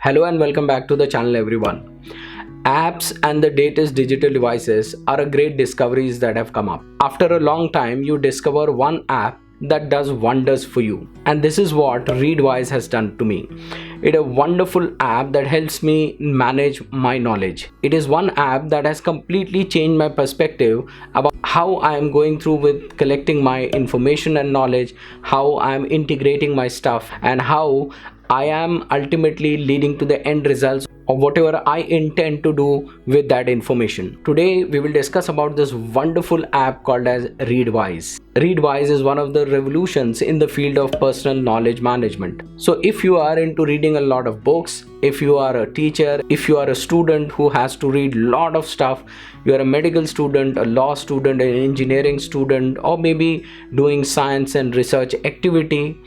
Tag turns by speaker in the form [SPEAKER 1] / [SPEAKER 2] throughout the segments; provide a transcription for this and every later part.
[SPEAKER 1] Hello and welcome back to the channel everyone. Apps and the latest digital devices are a great discoveries that have come up. After a long time you discover one app that does wonders for you, and this is what Readwise has done to me. It is a wonderful app that helps me manage my knowledge. It is one app that has completely changed my perspective about how I am going through with collecting my information and knowledge, how I am integrating my stuff, and how I am ultimately leading to the end results of whatever I intend to do with that information. Today we will discuss about this wonderful app called as Readwise. Readwise is one of the revolutions in the field of personal knowledge management. So if you are into reading a lot of books, if you are a teacher, if you are a student who has to read a lot of stuff, you are a medical student, a law student, an engineering student, or maybe doing science and research activity,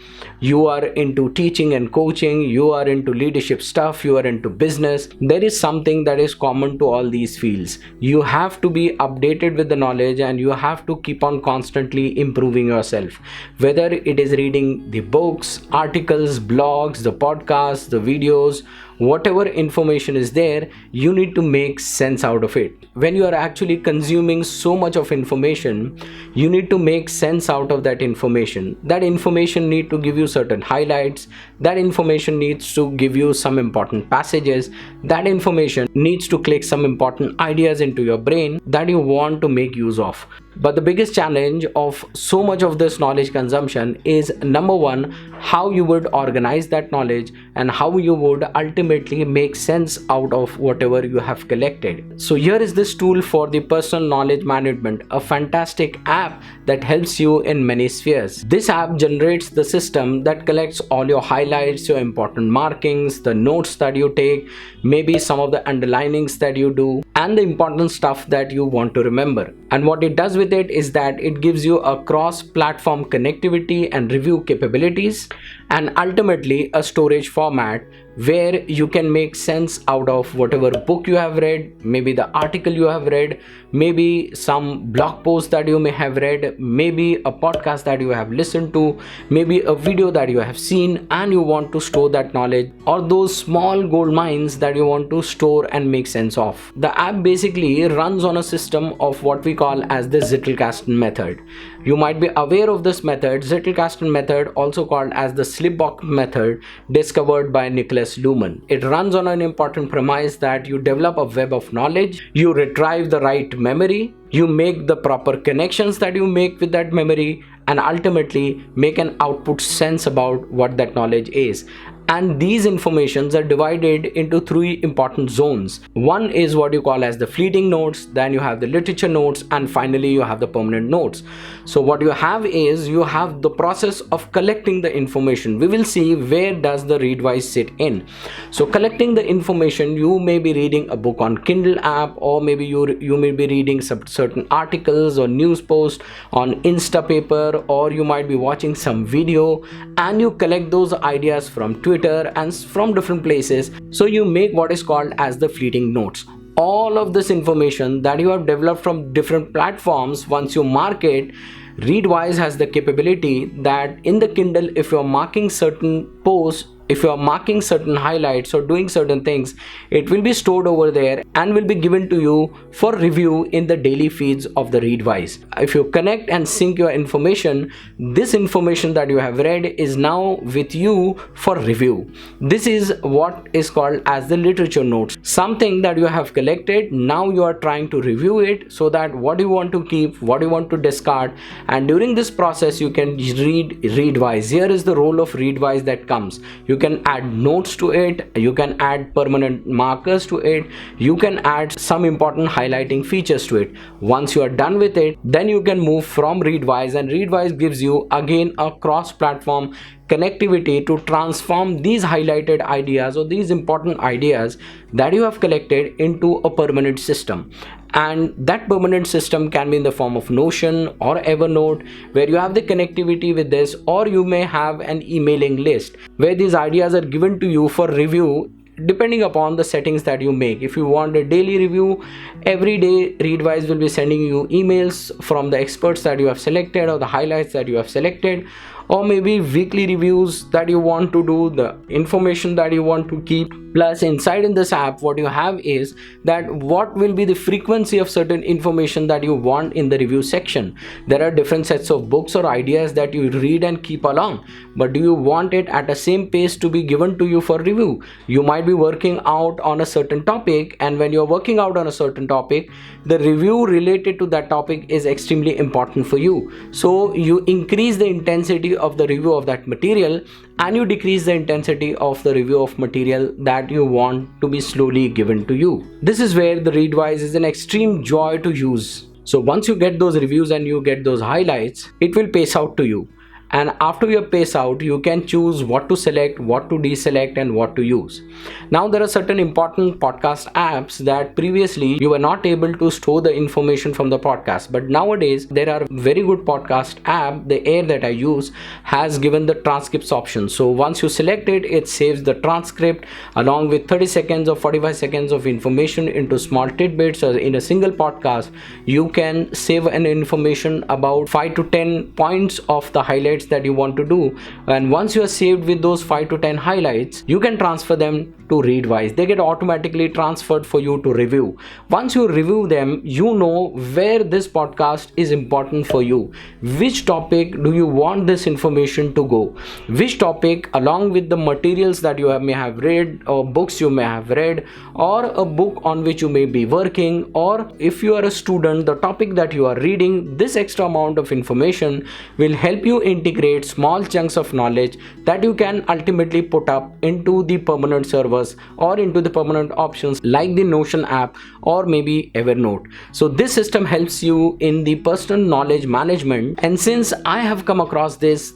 [SPEAKER 1] you are into teaching and coaching, you are into leadership stuff, you are into business, there is something that is common to all these fields. You have to be updated with the knowledge and you have to keep on constantly improving yourself. Whether it is reading the books, articles, blogs, the podcasts, the videos, whatever information is there, you need to make sense out of it. When you are actually consuming so much of information, you need to make sense out of that information. That information need to give you certain highlights. That information needs to give you some important passages. That information needs to click some important ideas into your brain that you want to make use of. But the biggest challenge of so much of this knowledge consumption is, number one, how you would organize that knowledge and how you would ultimately make sense out of whatever you have collected. So here is this tool for the personal knowledge management, a fantastic app that helps you in many spheres. This app generates the system that collects all your highlights, your important markings, the notes that you take, maybe some of the underlinings that you do, and the important stuff that you want to remember. And what it does with it is that it gives you a cross-platform connectivity and review capabilities, and ultimately a storage format where you can make sense out of whatever book you have read, maybe the article you have read, maybe some blog post that you may have read, maybe a podcast that you have listened to, maybe a video that you have seen, and you want to store that knowledge, or those small gold mines that you want to store and make sense of. The app basically runs on a system of what we call as the Zettelkasten method. You might be aware of this method, Zettelkasten method, also called as the Slipbox method, discovered by Niklas Luhmann. It runs on an important premise that you develop a web of knowledge, you retrieve the right memory, you make the proper connections that you make with that memory, and ultimately make an output sense about what that knowledge is. And these informations are divided into three important zones. One is what you call as the fleeting notes, then you have the literature notes, and finally you have the permanent notes. So what you have is you have the process of collecting the information. We will see where does the Readwise sit in. So collecting the information, you may be reading a book on Kindle app, or maybe you may be reading some certain articles or news posts on Instapaper, or you might be watching some video, and you collect those ideas from Twitter and from different places. So you make what is called as the fleeting notes. All of this information that you have developed from different platforms, once you mark it, Readwise has the capability that in the Kindle, if you're marking certain posts, if you are marking certain highlights or doing certain things, it will be stored over there and will be given to you for review in the daily feeds of the Readwise. If you connect and sync your information, this information that you have read is now with you for review. This is what is called as the literature notes. Something that you have collected, now you are trying to review it so that what you want to keep, what you want to discard, and during this process you can read Readwise. Here is the role of Readwise that comes. You can add notes to it, you can add permanent markers to it, you can add some important highlighting features to it. Once you are done with it, then you can move from Readwise, and Readwise gives you again a cross-platform connectivity to transform these highlighted ideas or these important ideas that you have collected into a permanent system. And that permanent system can be in the form of Notion or Evernote, where you have the connectivity with this, or you may have an emailing list where these ideas are given to you for review depending upon the settings that you make. If you want a daily review, every day Readwise will be sending you emails from the experts that you have selected or the highlights that you have selected. or maybe weekly reviews that you want to do, the information that you want to keep. Plus inside in this app, what you have is that what will be the frequency of certain information that you want in the review section. There are different sets of books or ideas that you read and keep along, but do you want it at the same pace to be given to you for review? You might be working out on a certain topic, and when you're working out on a certain topic, the review related to that topic is extremely important for you. So you increase the intensity of the review of that material, and you decrease the intensity of the review of material that you want to be slowly given to you. This is where the Readwise is an extreme joy to use. So once you get those reviews and you get those highlights, it will pace out to you. And after your pace out, you can choose what to select, what to deselect, and what to use. Now there are certain important podcast apps that previously you were not able to store the information from the podcast, but nowadays there are very good podcast app. The Air that I use has given the transcripts option. So once you select it, it saves the transcript along with 30 seconds or 45 seconds of information into small tidbits. Or in a single podcast, you can save an information about 5 to 10 points of the highlights that you want to do, and once you are saved with those 5 to 10 highlights, you can transfer them to Readwise. They get automatically transferred for you to review. Once you review them, you know where this podcast is important for you, which topic do you want this information to go, which topic along with the materials that you may have read, or books you may have read, or a book on which you may be working, or if you are a student, the topic that you are reading. This extra amount of information will help you integrate small chunks of knowledge that you can ultimately put up into the permanent servers or into the permanent options like the Notion app or maybe Evernote. So this system helps you in the personal knowledge management, and since I have come across this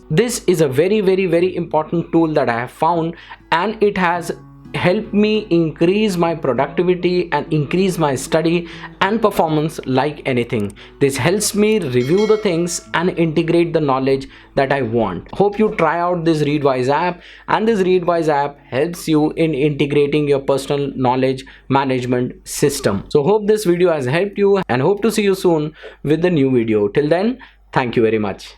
[SPEAKER 1] is a very important tool that I have found, and it has help me increase my productivity and increase my study and performance like anything. This helps me review the things and integrate the knowledge that I want. Hope you try out this Readwise app, and this Readwise app helps you in integrating your personal knowledge management system. So hope this video has helped you, and hope to see you soon with the new video. Till then, thank you very much.